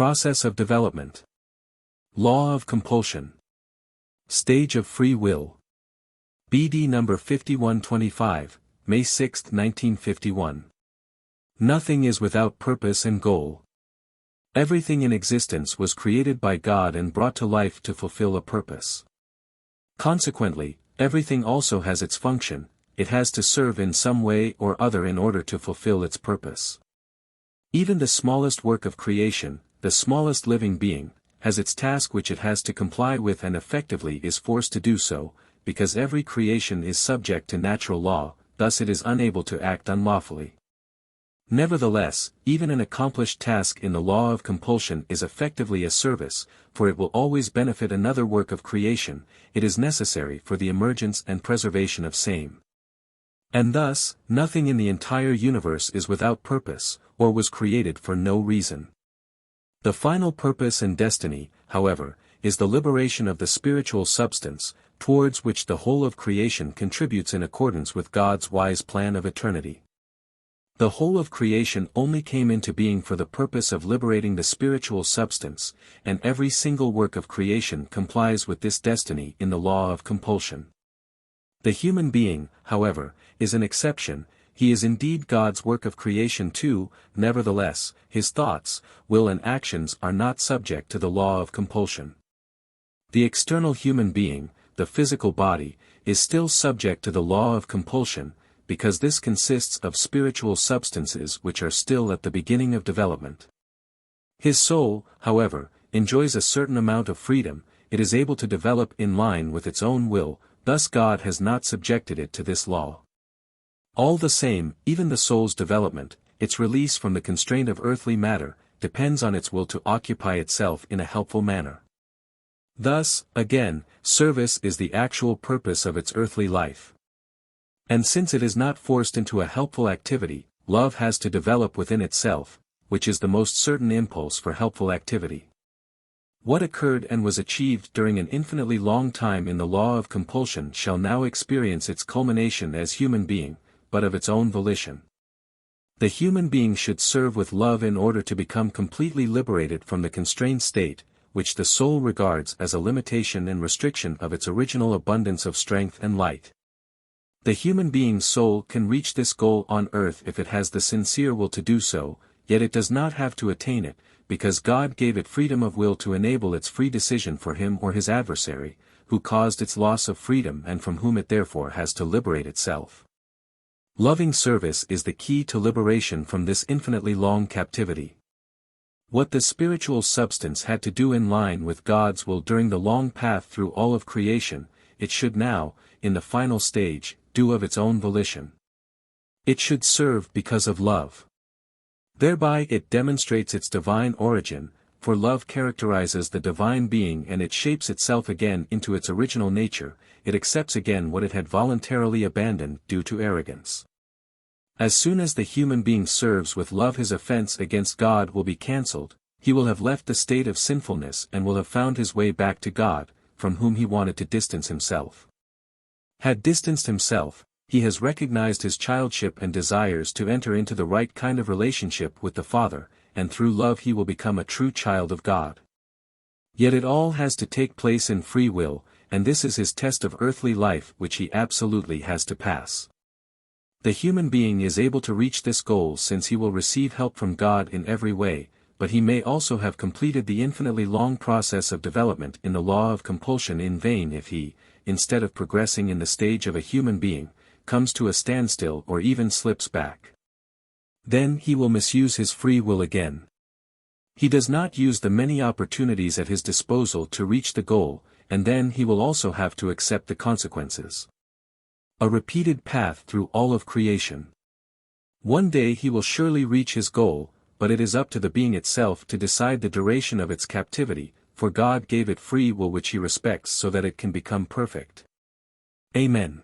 Process of development. Law of compulsion. Stage of free will. BD number 5125, May 6, 1951. Nothing is without purpose and goal. Everything in existence was created by God and brought to life to fulfill a purpose. Consequently, everything also has its function, it has to serve in some way or other in order to fulfill its purpose. Even the smallest work of creation, the smallest living being, has its task which it has to comply with and effectively is forced to do so, because every creation is subject to natural law, thus it is unable to act unlawfully. Nevertheless, even an accomplished task in the law of compulsion is effectively a service, for it will always benefit another work of creation, it is necessary for the emergence and preservation of same. And thus, nothing in the entire universe is without purpose, or was created for no reason. The final purpose and destiny, however, is the liberation of the spiritual substance, towards which the whole of creation contributes in accordance with God's wise plan of eternity. The whole of creation only came into being for the purpose of liberating the spiritual substance, and every single work of creation complies with this destiny in the law of compulsion. The human being, however, is an exception, he is indeed God's work of creation too, nevertheless, his thoughts, will and actions are not subject to the law of compulsion. The external human being, the physical body, is still subject to the law of compulsion, because this consists of spiritual substances which are still at the beginning of development. His soul, however, enjoys a certain amount of freedom, it is able to develop in line with its own will, thus God has not subjected it to this law. All the same, even the soul's development, its release from the constraint of earthly matter, depends on its will to occupy itself in a helpful manner. Thus, again, service is the actual purpose of its earthly life. And since it is not forced into a helpful activity, love has to develop within itself, which is the most certain impulse for helpful activity. What occurred and was achieved during an infinitely long time in the law of compulsion shall now experience its culmination as human being, but of its own volition. The human being should serve with love in order to become completely liberated from the constrained state, which the soul regards as a limitation and restriction of its original abundance of strength and light. The human being's soul can reach this goal on earth if it has the sincere will to do so, yet it does not have to attain it, because God gave it freedom of will to enable its free decision for him or his adversary, who caused its loss of freedom and from whom it therefore has to liberate itself. Loving service is the key to liberation from this infinitely long captivity. What the spiritual substance had to do in line with God's will during the long path through all of creation, it should now, in the final stage, do of its own volition. It should serve because of love. Thereby it demonstrates its divine origin, for love characterizes the divine being and it shapes itself again into its original nature, it accepts again what it had voluntarily abandoned due to arrogance. As soon as the human being serves with love, his offense against God will be cancelled, he will have left the state of sinfulness and will have found his way back to God, from whom he wanted to distance himself. Had distanced himself, he has recognized his childship and desires to enter into the right kind of relationship with the Father, and through love he will become a true child of God. Yet it all has to take place in free will, and this is his test of earthly life which he absolutely has to pass. The human being is able to reach this goal since he will receive help from God in every way, but he may also have completed the infinitely long process of development in the law of compulsion in vain if he, instead of progressing in the stage of a human being, comes to a standstill or even slips back. Then he will misuse his free will again. He does not use the many opportunities at his disposal to reach the goal, and then he will also have to accept the consequences. A repeated path through all of creation. One day he will surely reach his goal, but it is up to the being itself to decide the duration of its captivity, for God gave it free will which he respects so that it can become perfect. Amen.